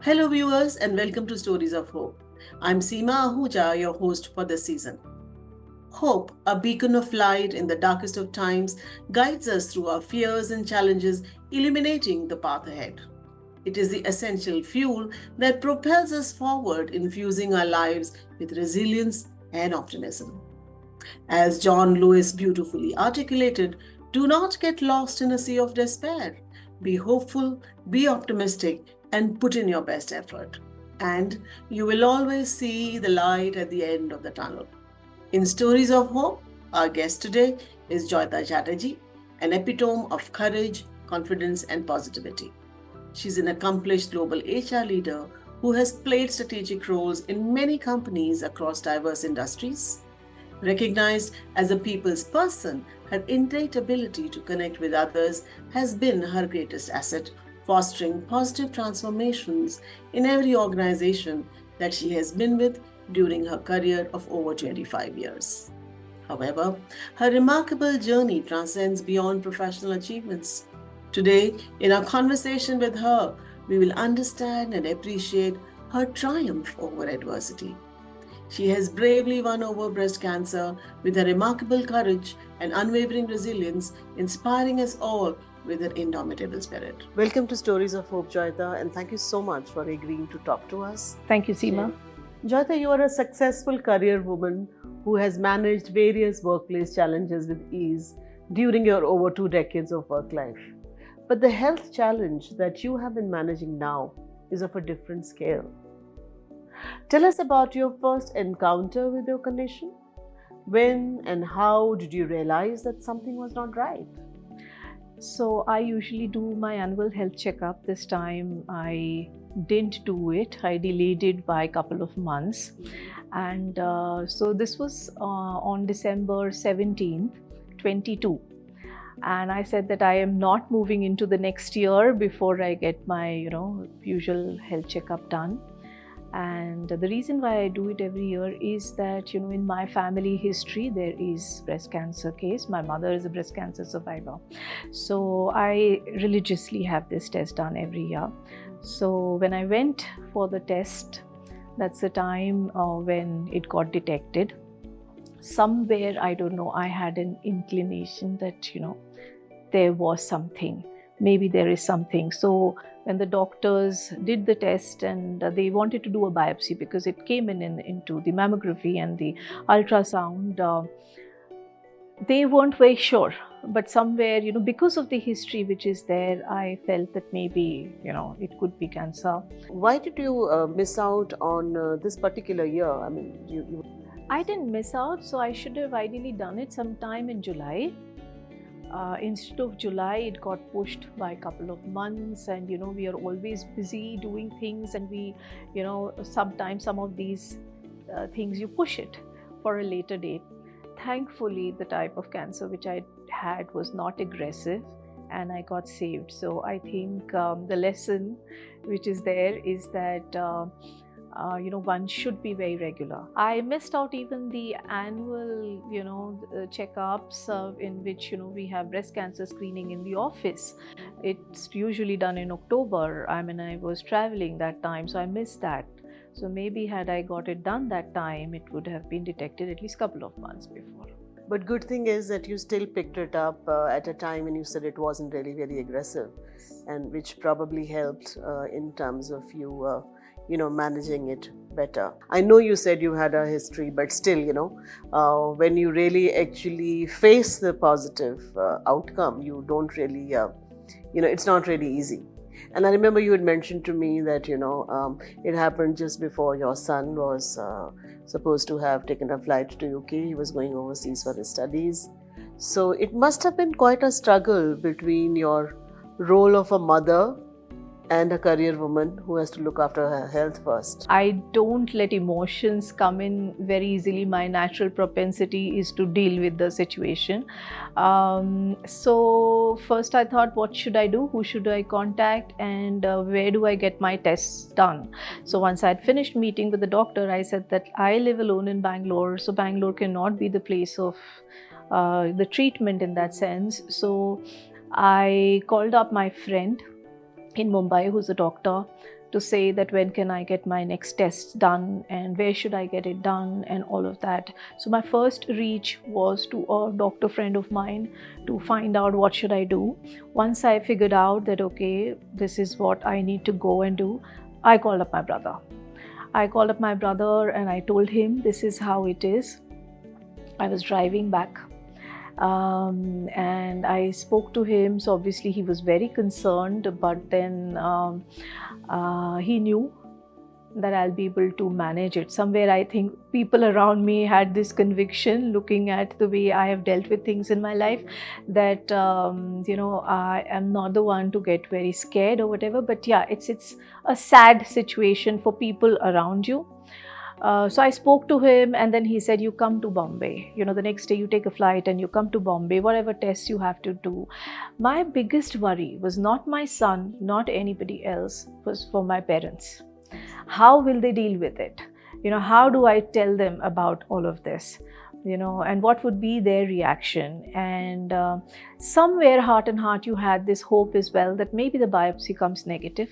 Hello, viewers, and welcome to Stories of Hope. I'm Seema Ahuja, your host for this season. Hope, a beacon of light in the darkest of times, guides us through our fears and challenges, illuminating the path ahead. It is the essential fuel that propels us forward, infusing our lives with resilience and optimism. As John Lewis beautifully articulated, do not get lost in a sea of despair. Be hopeful, be optimistic, and put in your best effort. And you will always see the light at the end of the tunnel. In Stories of Hope, our guest today is Joyeeta Chatterjee, an epitome of courage, confidence, and positivity. She's an accomplished global HR leader who has played strategic roles in many companies across diverse industries. Recognized as a people's person, her innate ability to connect with others has been her greatest asset, fostering positive transformations in every organization that she has been with during her career of over 25 years. However, her remarkable journey transcends beyond professional achievements. Today, in our conversation with her, we will understand and appreciate her triumph over adversity. She has bravely won over breast cancer with her remarkable courage and unwavering resilience, inspiring us all with her indomitable spirit. Welcome to Stories of Hope, Joyeeta, and thank you so much for agreeing to talk to us. Thank you, Seema. Joyeeta, you are a successful career woman who has managed various workplace challenges with ease during your over 2 decades of work life. But the health challenge that you have been managing now is of a different scale. Tell us about your first encounter with your condition. When and how did you realize that something was not right? So, I usually do my annual health checkup. This time I didn't do it. I delayed it by a couple of months. And so, this was on December 17th, 22. And I said that I am not moving into the next year before I get my, usual health checkup done. And the reason why I do it every year is that, in my family history, there is breast cancer case. My mother is a breast cancer survivor. So I religiously have this test done every year. So when I went for the test, that's the time when it got detected. Somewhere, I don't know, I had an inclination that, there was something. Maybe there is something. So when the doctors did the test and they wanted to do a biopsy because it came into the mammography and the ultrasound, they weren't very sure. But somewhere, because of the history which is there, I felt that maybe, it could be cancer. Why did you miss out on this particular year? I mean, I didn't miss out, so I should have ideally done it sometime in July. Instead of July, it got pushed by a couple of months, and we are always busy doing things, and we, sometimes some of these things you push it for a later date. Thankfully, the type of cancer which I had was not aggressive, and I got saved. So I think the lesson which is there is that one should be very regular. I missed out even the annual, checkups in which, we have breast cancer screening in the office. It's usually done in October. I mean, I was traveling that time, so I missed that. So maybe had I got it done that time, it would have been detected at least a couple of months before. But good thing is that you still picked it up at a time when you said it wasn't really very aggressive, and which probably helped in terms of you managing it better. I know you said you had a history, but still, when you really actually face the positive outcome, you don't really, it's not really easy. And I remember you had mentioned to me that, it happened just before your son was supposed to have taken a flight to UK. He was going overseas for his studies. So it must have been quite a struggle between your role of a mother and a career woman who has to look after her health first. I don't let emotions come in very easily. My natural propensity is to deal with the situation. So first I thought, what should I do? Who should I contact? And where do I get my tests done? So once I had finished meeting with the doctor, I said that I live alone in Bangalore. So Bangalore cannot be the place of the treatment in that sense. So I called up my friend in Mumbai, who's a doctor, to say that when can I get my next test done and where should I get it done and all of that. So my first reach was to a doctor friend of mine to find out what should I do. Once I figured out that, okay, this is what I need to go and do, I called up my brother. And I told him this is how it is. I was driving back and I spoke to him. So obviously he was very concerned, but then he knew that I'll be able to manage it. Somewhere I think people around me had this conviction, looking at the way I have dealt with things in my life, that I am not the one to get very scared or whatever. But yeah, it's a sad situation for people around you. So I spoke to him, and then he said, you come to Bombay. The next day you take a flight and you come to Bombay, whatever tests you have to do. My biggest worry was not my son, not anybody else, was for my parents. How will they deal with it? How do I tell them about all of this? And what would be their reaction? And somewhere heart and heart you had this hope as well that maybe the biopsy comes negative.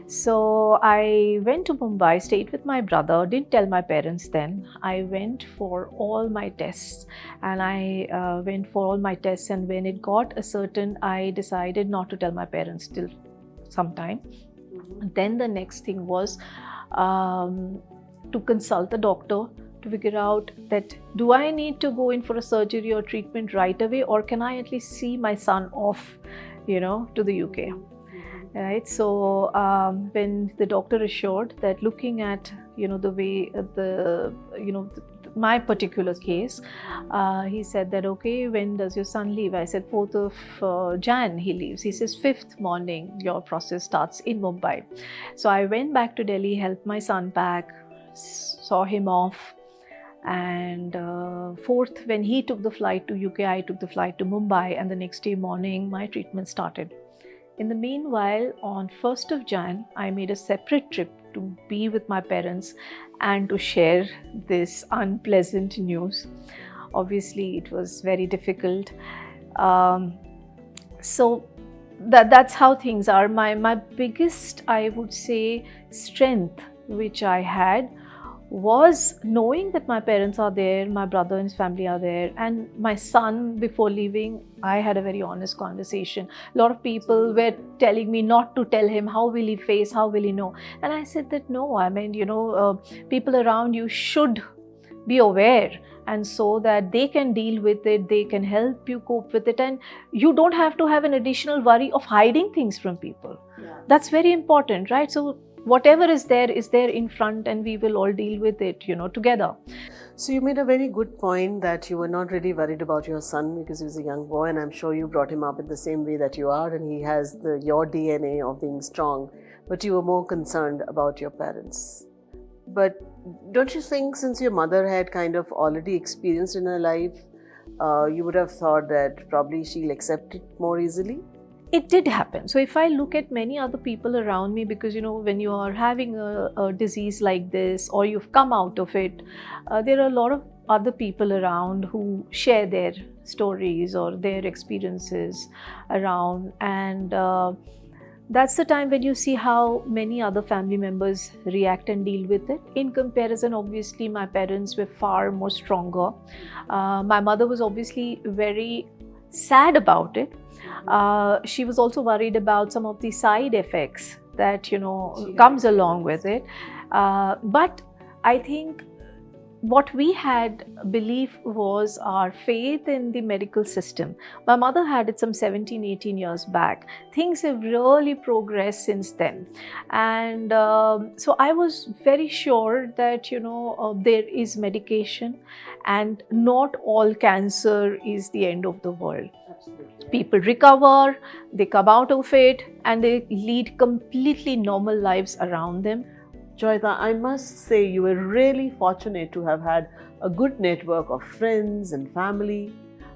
So I went to Mumbai, stayed with my brother, didn't tell my parents then. I went for all my tests and and when it got a certain, I decided not to tell my parents till some time. Then the next thing was to consult the doctor to figure out that do I need to go in for a surgery or treatment right away, or can I at least see my son off, to the UK. Right. So when the doctor assured that looking at the way my particular case, he said that, okay, when does your son leave? I said 4th of Jan he leaves. He says 5th morning your process starts in Mumbai. So I went back to Delhi, helped my son pack, saw him off. And 4th, when he took the flight to UK, I took the flight to Mumbai, and the next day morning my treatment started. In the meanwhile, on 1st of Jan, I made a separate trip to be with my parents and to share this unpleasant news. Obviously, it was very difficult. So that's how things are. My biggest, I would say, strength which I had was knowing that my parents are there, my brother and his family are there, and my son, before leaving, I had a very honest conversation. A lot of people were telling me not to tell him, how will he face, how will he know? And I said that no, I mean, people around you should be aware, and so that they can deal with it, they can help you cope with it, and you don't have to have an additional worry of hiding things from people. Yeah. That's very important, right? So whatever is there in front, and we will all deal with it, together. So you made a very good point that you were not really worried about your son because he was a young boy, and I'm sure you brought him up in the same way that you are, and he has your DNA of being strong, but you were more concerned about your parents. But don't you think, since your mother had kind of already experienced in her life, you would have thought that probably she'll accept it more easily? It did happen. So if I look at many other people around me, because when you are having a disease like this, or you've come out of it, there are a lot of other people around who share their stories or their experiences around, and that's the time when you see how many other family members react and deal with it. In comparison, obviously my parents were far more stronger. My mother was obviously very sad about it. She was also worried about some of the side effects that comes along with it. But I think what we had belief was our faith in the medical system. My mother had it some 17-18 years back. Things have really progressed since then, and so I was very sure that there is medication, and not all cancer is the end of the world. Absolutely. People recover, they come out of it, and they lead completely normal lives around them. Joyeeta, I must say you were really fortunate to have had a good network of friends and family.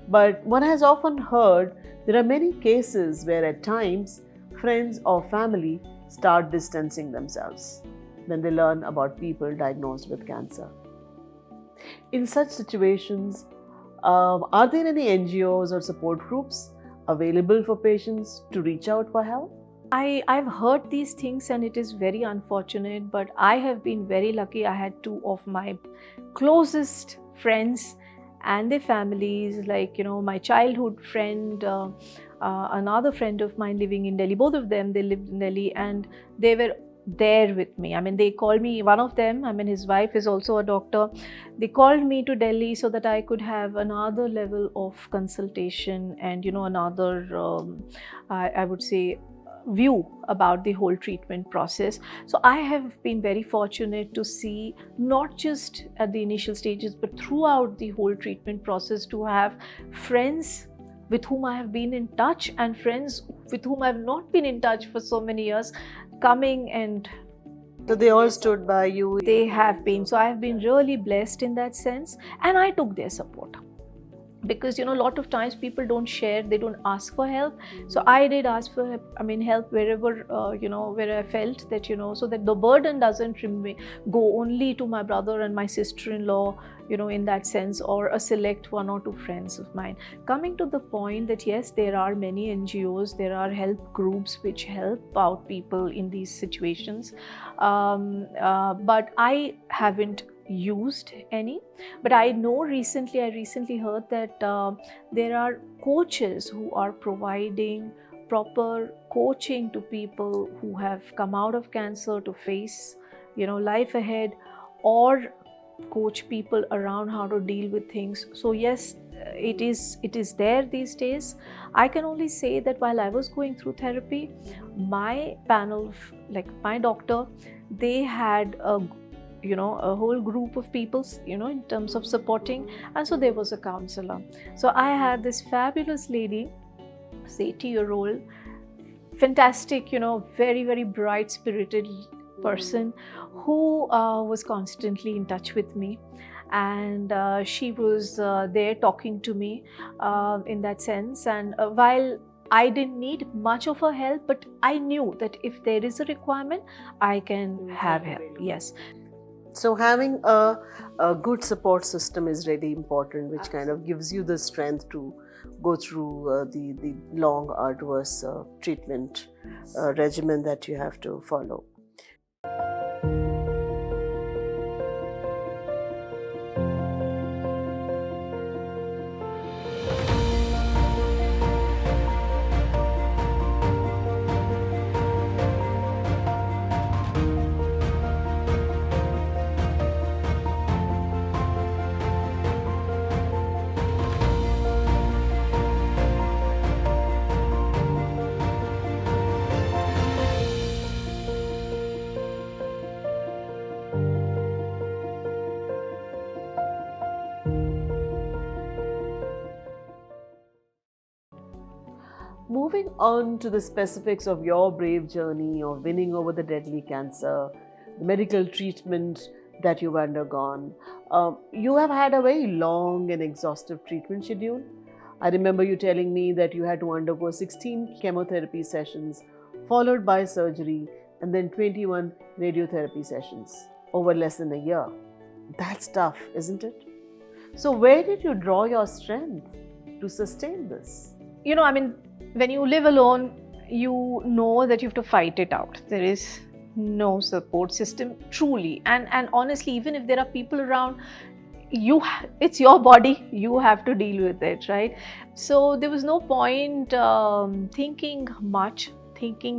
But one has often heard there are many cases where at times friends or family start distancing themselves when they learn about people diagnosed with cancer. In such situations, are there any NGOs or support groups available for patients to reach out for help? I've heard these things and it is very unfortunate, but I have been very lucky. I had two of my closest friends and their families, like, my childhood friend, another friend of mine living in Delhi. Both of them, they lived in Delhi and they were there with me. I mean, they called me, one of them, I mean, his wife is also a doctor. They called me to Delhi so that I could have another level of consultation and, another, I would say, view about the whole treatment process. So I have been very fortunate to see, not just at the initial stages but throughout the whole treatment process, to have friends with whom I have been in touch and friends with whom I have not been in touch for so many years coming, and So they all stood by you. they have been. So I have been really blessed in that sense, and I took their support. Because a lot of times people don't share, they don't ask for help. So I did ask for help wherever where I felt that, so that the burden doesn't go only to my brother and my sister-in-law, in that sense, or a select one or two friends of mine. Coming to the point that yes, there are many NGOs, there are help groups which help out people in these situations, but I haven't used any. But I know I recently heard that there are coaches who are providing proper coaching to people who have come out of cancer to face life ahead, or coach people around how to deal with things. So yes, it is there these days. I can only say that while I was going through therapy, my panel, like my doctor, they had a whole group of people, in terms of supporting. And so there was a counselor. So I had this fabulous lady, 80-year-old, fantastic, very, very bright spirited person, who was constantly in touch with me. And she was there talking to me in that sense. And while I didn't need much of her help, but I knew that if there is a requirement, I can have help. Yes. So having a good support system is really important, which kind of gives you the strength to go through the long, arduous treatment regimen that you have to follow. Moving on to the specifics of your brave journey of winning over the deadly cancer, the medical treatment that you've undergone, you have had a very long and exhaustive treatment schedule. I remember you telling me that you had to undergo 16 chemotherapy sessions, followed by surgery, and then 21 radiotherapy sessions over less than a year. That's tough, isn't it? So where did you draw your strength to sustain this? When you live alone, you know that you have to fight it out. There is no support system, truly. And honestly, even if there are people around, it's your body, you have to deal with it, right? So there was no point thinking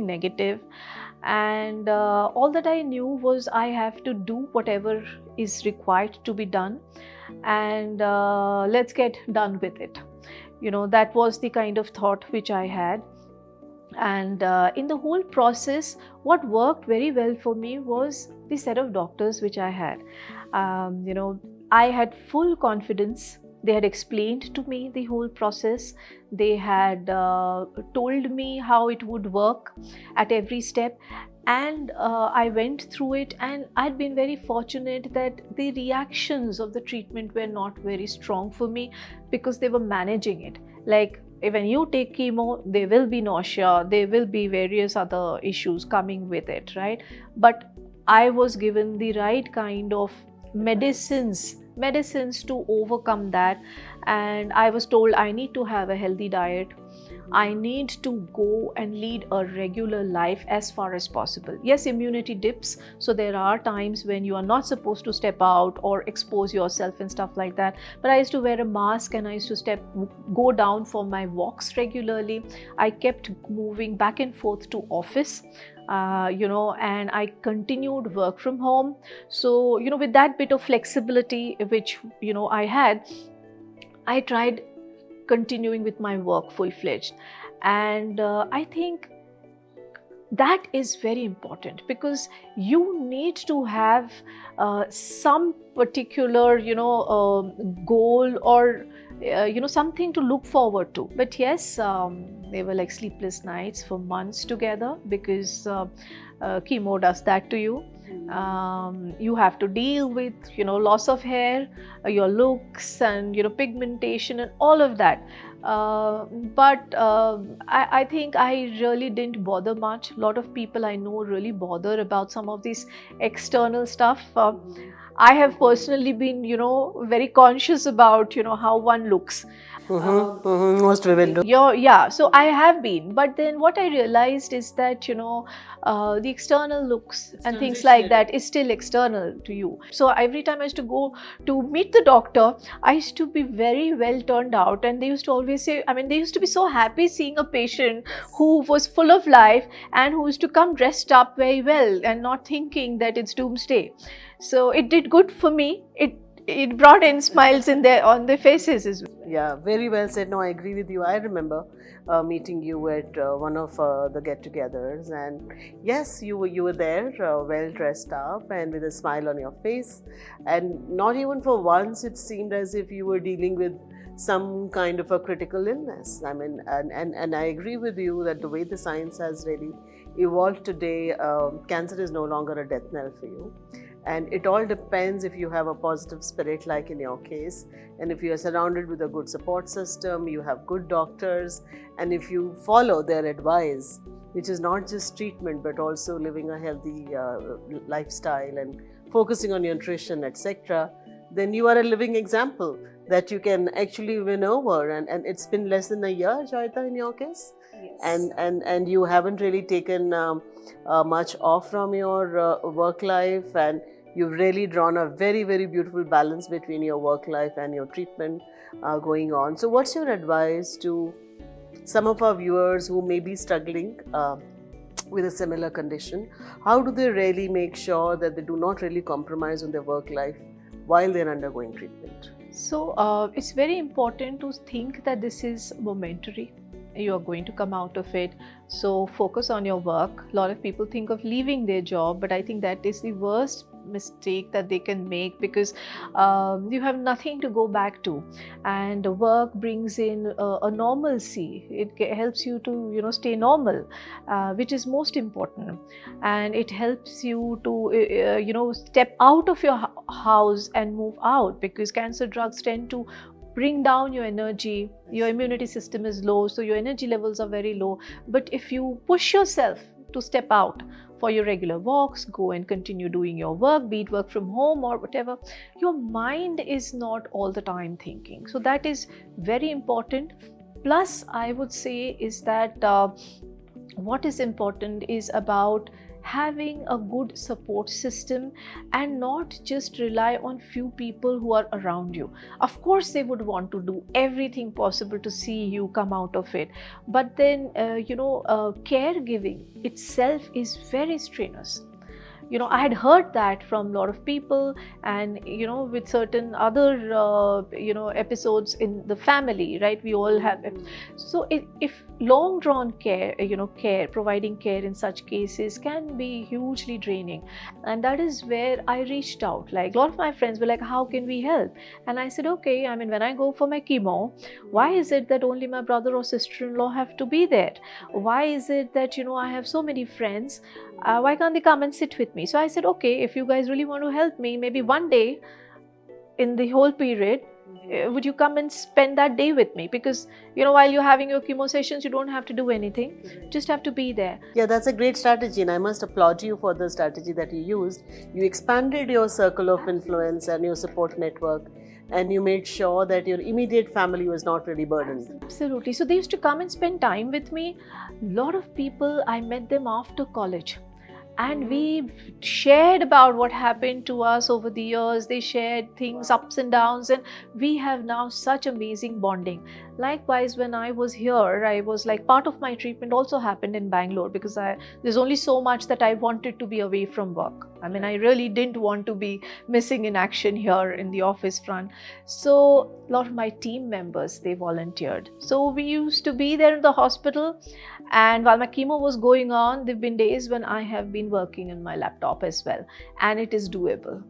negative. And all that I knew was I have to do whatever is required to be done, and let's get done with it. That was the kind of thought which I had. And in the whole process, what worked very well for me was the set of doctors which I had. I had full confidence. They had explained to me the whole process. They had told me how it would work at every step. And I went through it, and I'd been very fortunate that the reactions of the treatment were not very strong for me, because they were managing it. Like, when you take chemo, there will be nausea, there will be various other issues coming with it, right? But I was given the right kind of medicines to overcome that. And I was told I need to have a healthy diet. I need to go and lead a regular life as far as possible. Yes, immunity dips, so there are times when you are not supposed to step out or expose yourself and stuff like that. But I used to wear a mask and I used to go down for my walks regularly. I kept moving back and forth to office. And I continued work from home. So, with that bit of flexibility which, I tried continuing with my work full-fledged. And I think that is very important, because you need to have some particular, goal, or something to look forward to. But yes, they were like sleepless nights for months together, because chemo does that to you. You have to deal with loss of hair, your looks, and pigmentation and all of that. But I think I really didn't bother much. A lot of people I know really bother about some of this external stuff. I have personally been very conscious about how one looks. Most women do. Yeah, so I have been, but then what I realized is that the external looks and things like that is still external to you. So every time I used to go to meet the doctor, I used to be very well turned out, and they used to always say, they used to be so happy seeing a patient who was full of life and who used to come dressed up very well and not thinking that it's doomsday. So it did good for me. It brought in smiles on their faces as well. Yeah, very well said. No, I agree with you. I remember meeting you at one of the get-togethers, and yes, you were there, well dressed up and with a smile on your face, and not even for once it seemed as if you were dealing with some kind of a critical illness. And I agree with you that the way the science has really evolved today, cancer is no longer a death knell for you. And it all depends if you have a positive spirit, like in your case, and if you are surrounded with a good support system, you have good doctors, and if you follow their advice, which is not just treatment but also living a healthy lifestyle and focusing on your nutrition, etc., then you are a living example that you can actually win over. And it's been less than a year, Joyeeta, in your case. Yes. And you haven't really taken much off from your work life, and you've really drawn a very, very beautiful balance between your work life and your treatment going on. So what's your advice to some of our viewers who may be struggling with a similar condition? How do they really make sure that they do not really compromise on their work life while they're undergoing treatment? So it's very important to think that this is momentary. You are going to come out of it. So focus on your work. A lot of people think of leaving their job, but I think that is the worst mistake that they can make, because you have nothing to go back to, and work brings in a normalcy. It helps you to stay normal, which is most important, and it helps you to step out of your house and move out, because cancer drugs tend to bring down your energy. Your immunity system is low, so your energy levels are very low. But if you push yourself to step out for your regular walks, go and continue doing your work, be it work from home or whatever, your mind is not all the time thinking. So that is very important. Plus, I would say is that what is important is about having a good support system and not just rely on few people who are around you. Of course, they would want to do everything possible to see you come out of it, but then caregiving itself is very strenuous. I had heard that from a lot of people, and with certain other episodes in the family, right? We all have it. So if long drawn care, providing care in such cases can be hugely draining. And that is where I reached out. Like, a lot of my friends were like, how can we help? And I said, okay, when I go for my chemo, why is it that only my brother or sister-in-law have to be there? Why is it that I have so many friends? Why can't they come and sit with me? So I said, okay, if you guys really want to help me, maybe one day in the whole period, would you come and spend that day with me? Because while you're having your chemo sessions, you don't have to do anything, just have to be there. Yeah, that's a great strategy, and I must applaud you for the strategy that you used. You expanded your circle of influence and your support network, and you made sure that your immediate family was not really burdened. Absolutely. So they used to come and spend time with me. A lot of people, I met them after college. And we shared about what happened to us over the years. They shared things, ups and downs, and we have now such amazing bonding. Likewise, when I was here, I was like, part of my treatment also happened in Bangalore, because there's only so much that I wanted to be away from work. I mean, I really didn't want to be missing in action here in the office front. So a lot of my team members, they volunteered. So we used to be there in the hospital, and while my chemo was going on, there have been days when I have been working in my laptop as well, and it is doable.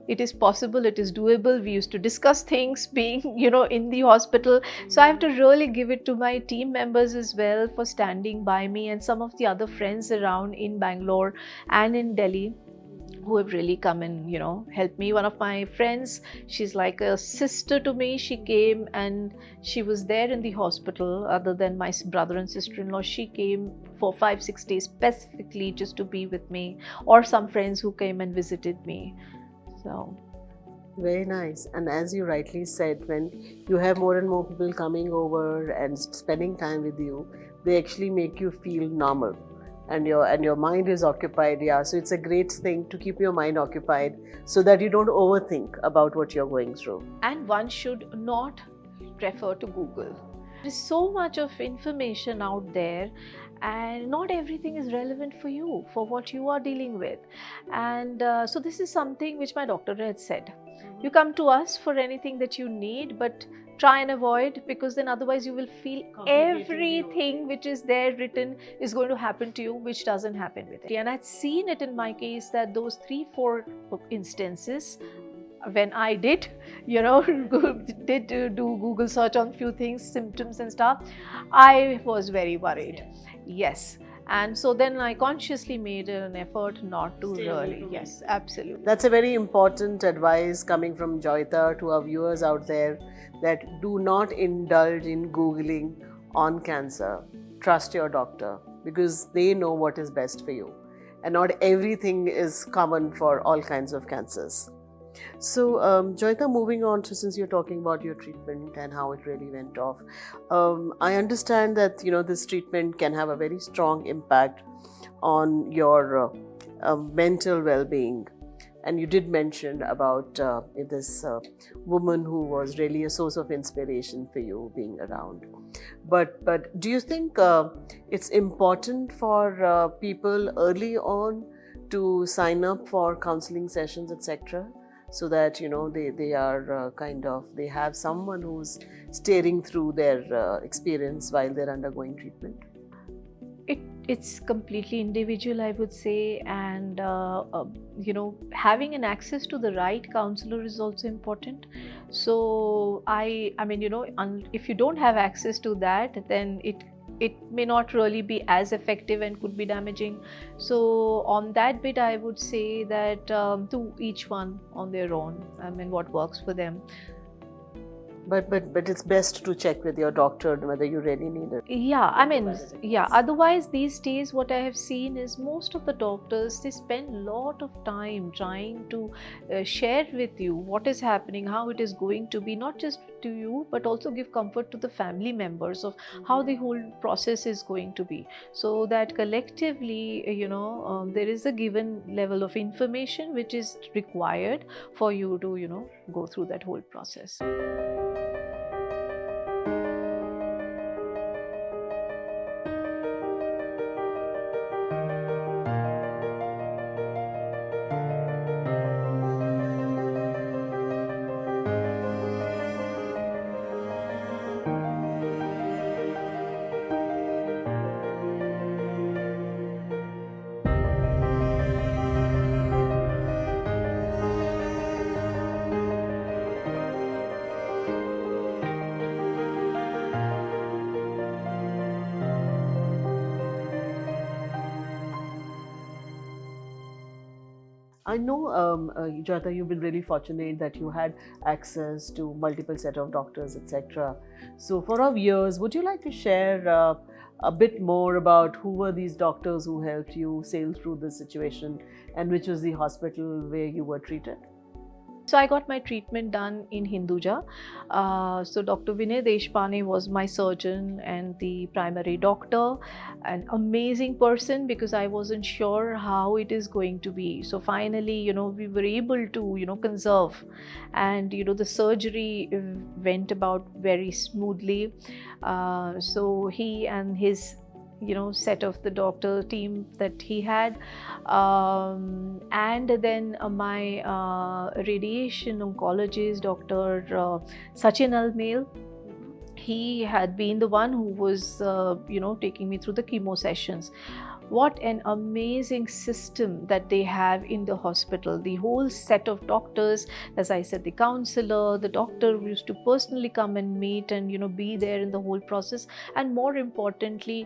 It is possible, it is doable. We used to discuss things being, in the hospital. So I have to really give it to my team members as well for standing by me, and some of the other friends around in Bangalore and in Delhi who have really come and helped me. One of my friends, she's like a sister to me. She came and she was there in the hospital. Other than my brother and sister-in-law, she came for 5-6 days specifically just to be with me, or some friends who came and visited me. So very nice. And as you rightly said, when you have more and more people coming over and spending time with you, they actually make you feel normal. And your mind is occupied. Yeah, so it's a great thing to keep your mind occupied so that you don't overthink about what you're going through. And one should not prefer to Google. There is so much of information out there, and not everything is relevant for you, for what you are dealing with. And so this is something which my doctor had said. You come to us for anything that you need, but try and avoid, because then otherwise you will feel everything which is there written is going to happen to you, which doesn't happen with it. And I'd seen it in my case that those 3-4 instances, when I did, do Google search on few things, symptoms and stuff, I was very worried. Yes. And so then I consciously made an effort not to really. Yes, absolutely. That's a very important advice coming from Joyeeta to our viewers out there, that do not indulge in Googling on cancer. Trust your doctor, because they know what is best for you. And not everything is common for all kinds of cancers. So, Joyeeta, moving on to, since you're talking about your treatment and how it really went off, I understand that this treatment can have a very strong impact on your mental well-being, and you did mention about this woman who was really a source of inspiration for you being around. But do you think it's important for people early on to sign up for counseling sessions, etc.? So that they are they have someone who's steering through their experience while they're undergoing treatment? It's completely individual, I would say, and having an access to the right counselor is also important. So I mean, if you don't have access to that, then it may not really be as effective and could be damaging. So on that bit, I would say that to each one on their own, I mean, what works for them. But it's best to check with your doctor whether you really need it. Yeah, I mean, yeah. Otherwise, these days, what I have seen is most of the doctors, they spend a lot of time trying to share with you what is happening, how it is going to be, not just to you, but also give comfort to the family members of how the whole process is going to be. So that collectively, there is a given level of information which is required for you to, go through that whole process. I know, Joyeeta, you've been really fortunate that you had access to multiple set of doctors, etc. So for our viewers, would you like to share a bit more about who were these doctors who helped you sail through this situation, and which was the hospital where you were treated? So I got my treatment done in Hinduja. So Dr. Vinay Deshpane was my surgeon and the primary doctor, an amazing person, because I wasn't sure how it is going to be. So finally, we were able to, conserve, and the surgery went about very smoothly. So he and his set of the doctor team that he had, and then my radiation oncologist, Dr. Sachin Almail, he had been the one who was taking me through the chemo sessions. What an amazing system that they have in the hospital. The whole set of doctors, as I said, the counselor, the doctor who used to personally come and meet and be there in the whole process. And more importantly,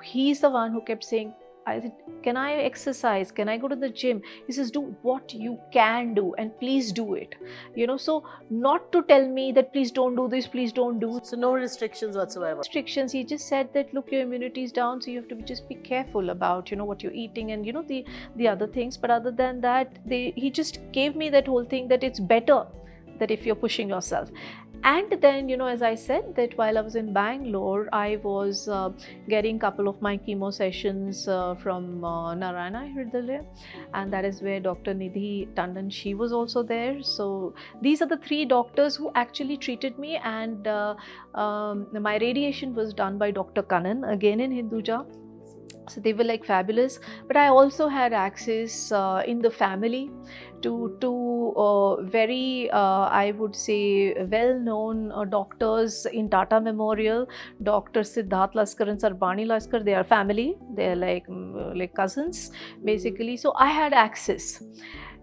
he's the one who kept saying, I said, can I exercise? Can I go to the gym? He says, do what you can do and please do it. So not to tell me that please don't do this, please don't do. So no restrictions whatsoever. Restrictions. He just said that, look, your immunity is down, so you have to just be careful about what you're eating and the other things. But other than that, he just gave me that whole thing that it's better that if you're pushing yourself. And then, as I said, that while I was in Bangalore, I was getting a couple of my chemo sessions from Narayana Hridayalaya, and that is where Dr. Nidhi Tandon, she was also there. So these are the three doctors who actually treated me, and my radiation was done by Dr. Kannan, again in Hinduja. So they were like fabulous. But I also had access in the family to very, I would say, well-known doctors in Tata Memorial. Dr. Siddharth Laskar and Sarbani Laskar, they are family. They are like cousins, basically. So I had access,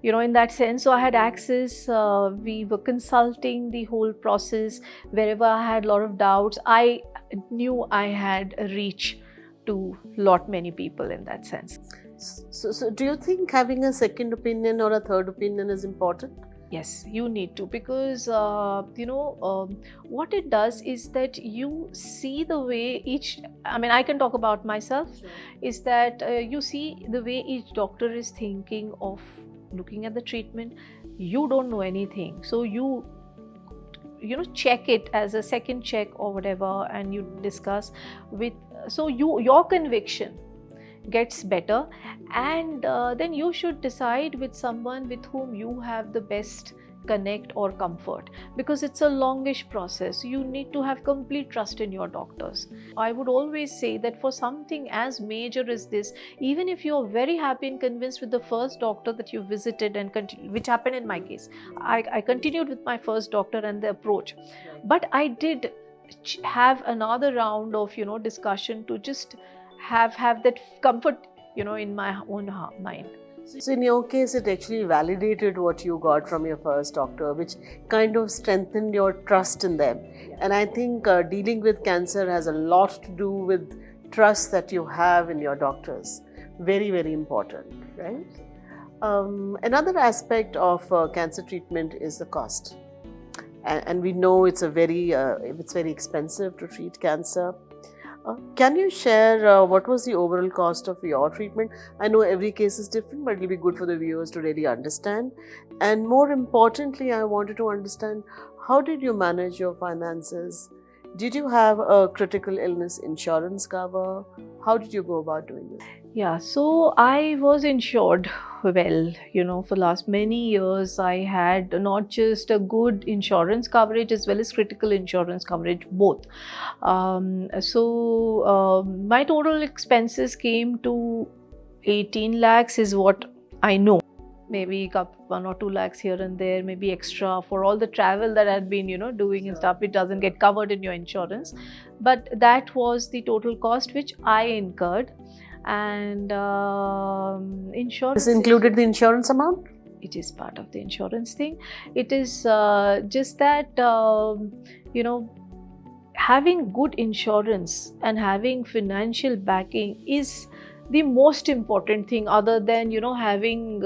in that sense. So I had access. We were consulting the whole process. Wherever I had a lot of doubts, I knew I had a reach to many people in that sense. So do you think having a second opinion or a third opinion is important? Yes, you need to, because what it does is that you see the way I can talk about myself, sure, is that you see the way each doctor is thinking of looking at the treatment. You don't know anything, so you check it as a second check or whatever, and you discuss with, so your conviction gets better, and then you should decide with someone with whom you have the best connect or comfort, because it's a longish process. You need to have complete trust in your doctors. I would always say that for something as major as this, even if you're very happy and convinced with the first doctor that you visited and which happened in my case, I continued with my first doctor and the approach, but I did have another round of discussion to just have that comfort in my own mind. So in your case, it actually validated what you got from your first doctor, which kind of strengthened your trust in them. And I think dealing with cancer has a lot to do with trust that you have in your doctors. Very, very important, right? Another aspect of cancer treatment is the cost. And we know it's very expensive to treat cancer. Can you share what was the overall cost of your treatment? I know every case is different, but it will be good for the viewers to really understand. And more importantly, I wanted to understand, how did you manage your finances? Did you have a critical illness insurance cover? How did you go about doing this? Yeah, so I was insured well, for last many years. I had not just a good insurance coverage as well as critical insurance coverage, both. So my total expenses came to 18 lakhs is what I know. Maybe 1 or 2 lakhs here and there, maybe extra for all the travel that I had been, doing and stuff. It doesn't get covered in your insurance. But that was the total cost which I incurred. And insurance. This included the insurance amount? It is part of the insurance thing. It is just that, having good insurance and having financial backing is the most important thing, other than having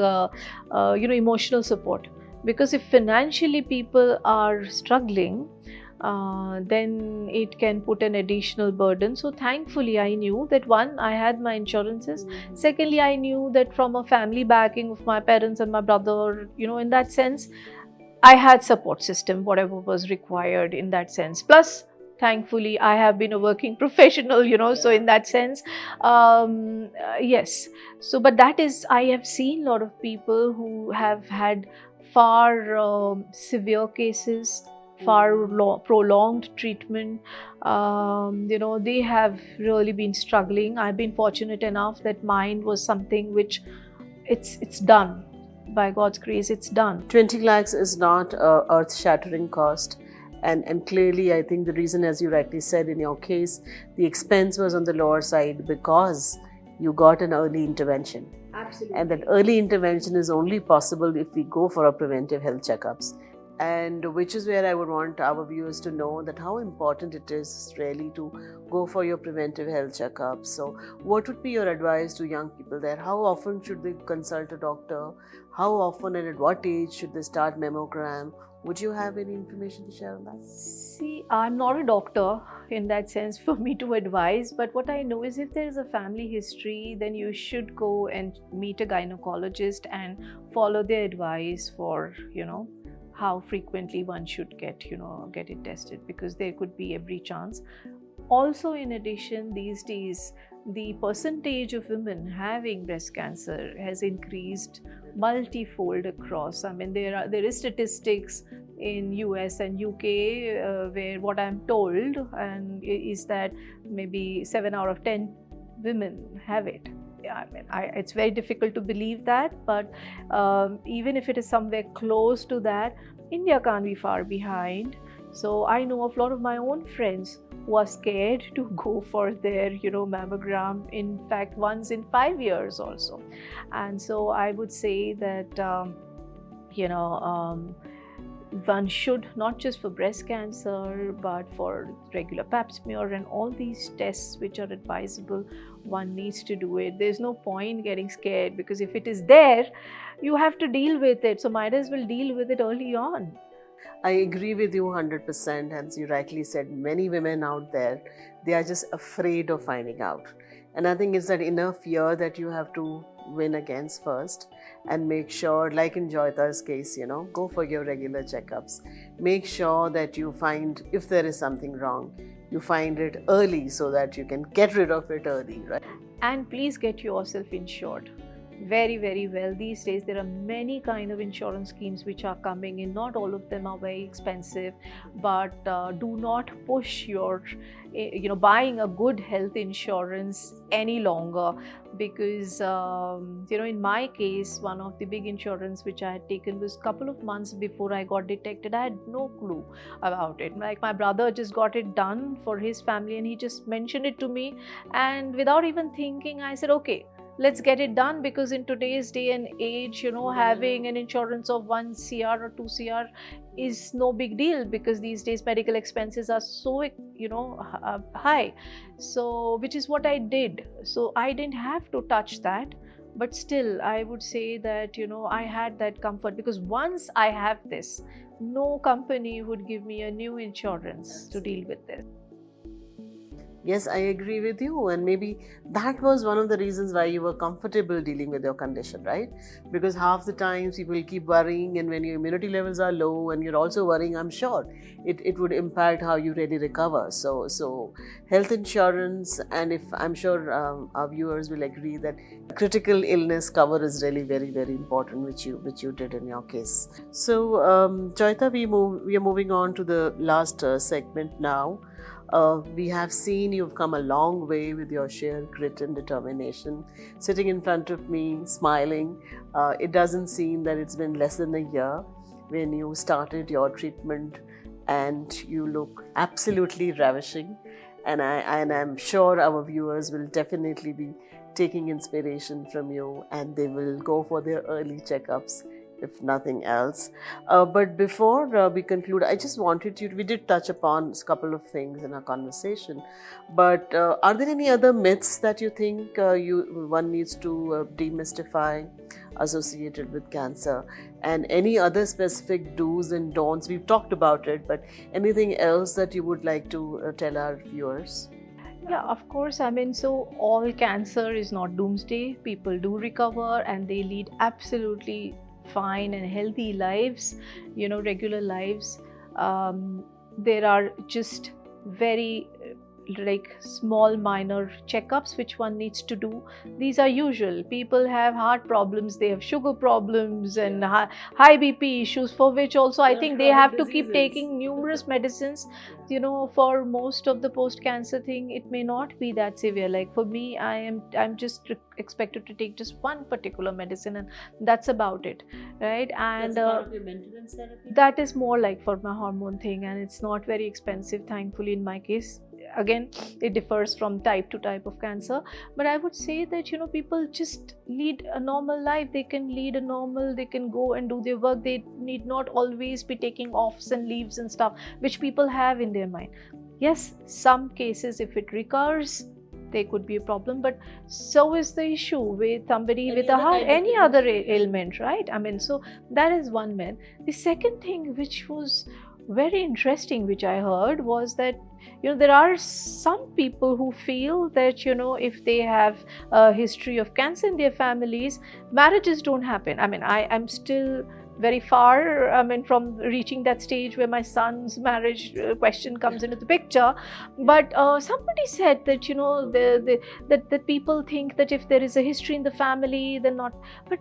emotional support. Because if financially people are struggling, then it can put an additional burden. So thankfully I knew that, one, I had my insurances. Secondly, I knew that from a family backing of my parents and my brother, in that sense, I had support system, whatever was required in that sense. Plus, thankfully, I have been a working professional, so in that sense, yes. So, but that is, I have seen a lot of people who have had far severe cases, far prolonged treatment. They have really been struggling. I've been fortunate enough that mine was something which it's done. By God's grace, it's done. 20 lakhs is not a earth-shattering cost. And clearly, I think the reason, as you rightly said in your case, the expense was on the lower side because you got an early intervention. Absolutely. And that early intervention is only possible if we go for our preventive health checkups. And which is where I would want our viewers to know that how important it is really to go for your preventive health checkups. So what would be your advice to young people there? How often should they consult a doctor? How often and at what age should they start mammogram? Would you have any information to share on that? See, I'm not a doctor in that sense for me to advise, but what I know is if there is a family history, then you should go and meet a gynecologist and follow their advice for, how frequently one should get it tested, because there could be every chance. Also, in addition, these days, the percentage of women having breast cancer has increased multifold across. I mean, there is statistics in US and UK where what I'm told and is that maybe 7 out of 10 women have it. I mean, it's very difficult to believe that, but even if it is somewhere close to that, India can't be far behind. So I know of a lot of my own friends who are scared to go for their, mammogram. In fact, once in 5 years also. And so I would say that, one should, not just for breast cancer, but for regular pap smear and all these tests which are advisable, one needs to do it. There's no point getting scared, because if it is there, you have to deal with it. So might as well deal with it early on. I agree with you 100%. As you rightly said, many women out there, they are just afraid of finding out. And I think it's that inner fear that you have to win against first and make sure, like in Joyeeta's case, go for your regular checkups. Make sure that you find, if there is something wrong, you find it early so that you can get rid of it early, right? And please get yourself insured. Very, very well. These days there are many kind of insurance schemes which are coming in. Not all of them are very expensive, but do not push your buying a good health insurance any longer, because in my case, one of the big insurance which I had taken was a couple of months before I got detected. I had no clue about it. Like, my brother just got it done for his family and he just mentioned it to me, and without even thinking, I said, okay, let's get it done, because in today's day and age, having an insurance of 1 CR or 2 CR is no big deal, because these days medical expenses are so, high. So, which is what I did. So I didn't have to touch that. But still, I would say that, I had that comfort, because once I have this, no company would give me a new insurance to deal with this. Yes, I agree with you. And maybe that was one of the reasons why you were comfortable dealing with your condition, right? Because half the times people keep worrying, and when your immunity levels are low and you're also worrying, I'm sure it would impact how you really recover. So health insurance, and if I'm sure our viewers will agree that critical illness cover is really very, very important, which you did in your case. So Joyeeta, we are moving on to the last segment now. We have seen you've come a long way with your sheer grit and determination. Sitting in front of me, smiling, it doesn't seem that it's been less than a year when you started your treatment, and you look absolutely ravishing. And I'm sure our viewers will definitely be taking inspiration from you, and they will go for their early checkups, if nothing else. But before we conclude, I just wanted we did touch upon a couple of things in our conversation, but are there any other myths that you think one needs to demystify associated with cancer, and any other specific do's and don'ts? We've talked about it, but anything else that you would like to tell our viewers? Yeah, of course. I mean, so all cancer is not doomsday. People do recover and they lead absolutely fine and healthy lives, regular lives. There are just very like small minor checkups which one needs to do. These are usual. People have heart problems, they have sugar problems and high BP issues, for which also I think they have to keep taking numerous medicines. For most of the post cancer thing, it may not be that severe. Like for me, I'm just expected to take just one particular medicine, and that's about it, right? And that's part of your maintenance therapy? That is more like for my hormone thing, and it's not very expensive, thankfully, in my case. Again, it differs from type to type of cancer, but I would say that people just lead a normal life. They can go and do their work. They need not always be taking offs and leaves and stuff, which people have in their mind. Yes, some cases, if it recurs, there could be a problem, but so is the issue with somebody with a heart, any other ailment, right? So that is one myth. The second thing, which was very interesting, which I heard, was that there are some people who feel that if they have a history of cancer in their families, marriages don't happen. I'm still very far from reaching that stage where my son's marriage question comes into the picture, but somebody said that that people think that if there is a history in the family, then not. But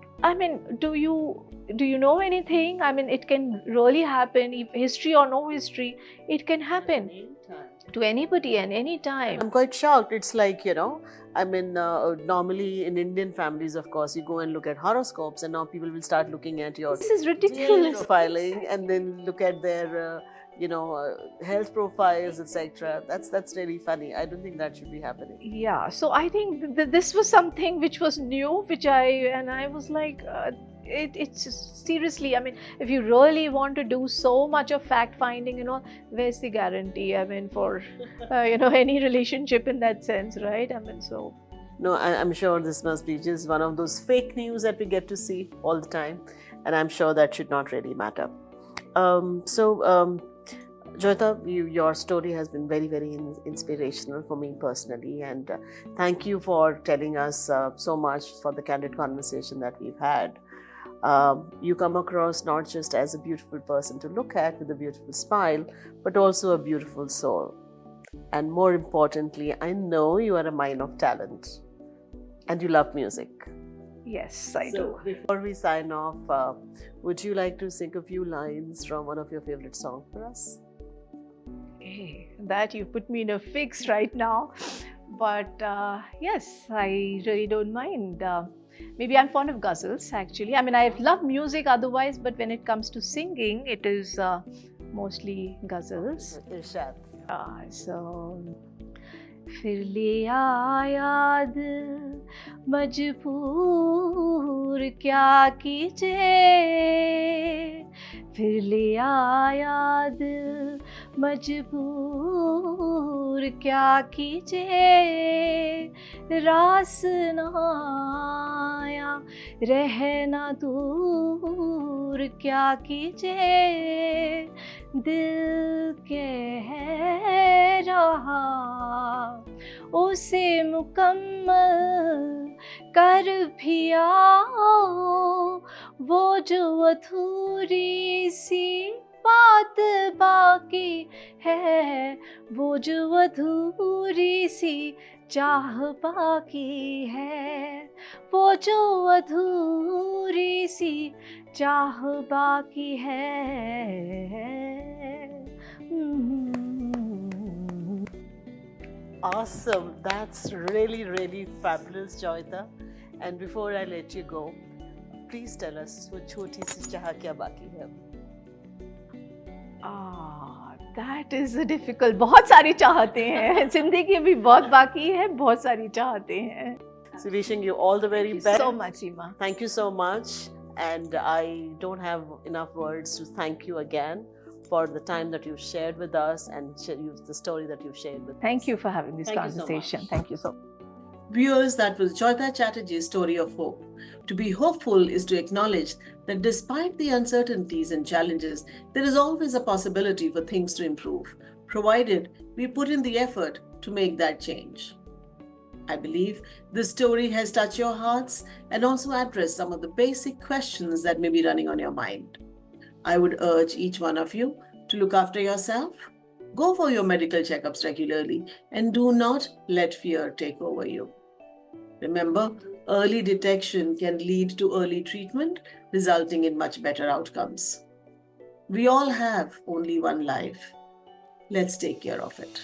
do you know anything? It can really happen. If history or no history, it can happen to anybody and any time. I'm quite shocked. It's like, normally in Indian families, of course, you go and look at horoscopes, and now people will start looking at your This is ridiculous profiling, and then look at their health profiles, etc. That's really funny. I don't think that should be happening. Yeah, so I think this was something which was new, which I was like, it's seriously, if you really want to do so much of fact finding, where's the guarantee for any relationship in that sense, right? So no, I'm sure this must be just one of those fake news that we get to see all the time, and I'm sure that should not really matter. Joyeeta, your story has been very, very inspirational for me personally, and thank you for telling us so much, for the candid conversation that we've had. You come across not just as a beautiful person to look at with a beautiful smile, but also a beautiful soul. And more importantly, I know you are a mine of talent and you love music. Yes, I do. Before we sign off, would you like to sing a few lines from one of your favorite songs for us? Hey, that you put me in a fix right now. But yes, I really don't mind. Maybe I'm fond of ghazals, actually. I love music otherwise, but when it comes to singing, it is mostly ghazals. Irshad. So, फिर ले आया दिल मजबूर क्या कीजिए, फिर ले आया दिल मजबूर क्या कीजिए, रास न आया रहना दूर क्या कीजिए, दिल कह रहा उसे मुकम्मल कर भी आओ, वो जो अधूरी सी बात बाकी है, वो जो अधूरी सी चाह बाकी है, वो जो अधूरी सी चाह बाकी है. Awesome. That's really, really fabulous, Joyeeta. And before I let you go, please tell us वो छोटी सी चाह क्या बाकी है? That is a difficult. बहुत सारी चाहते हैं. जिंदगी भी बहुत बाकी है. बहुत सारी चाहते हैं. So wishing you all the very best. Thank you so much, Seema. Thank you so much. And I don't have enough words to thank you again for the time that you've shared with us and the story that you've shared with us. Thank you for having this conversation. Thank you so much. Viewers, that was Joyeeta Chatterjee's story of hope. To be hopeful is to acknowledge that despite the uncertainties and challenges, there is always a possibility for things to improve, provided we put in the effort to make that change. I believe this story has touched your hearts and also addressed some of the basic questions that may be running on your mind. I would urge each one of you to look after yourself, go for your medical checkups regularly, and do not let fear take over you. Remember, early detection can lead to early treatment, resulting in much better outcomes. We all have only one life. Let's take care of it.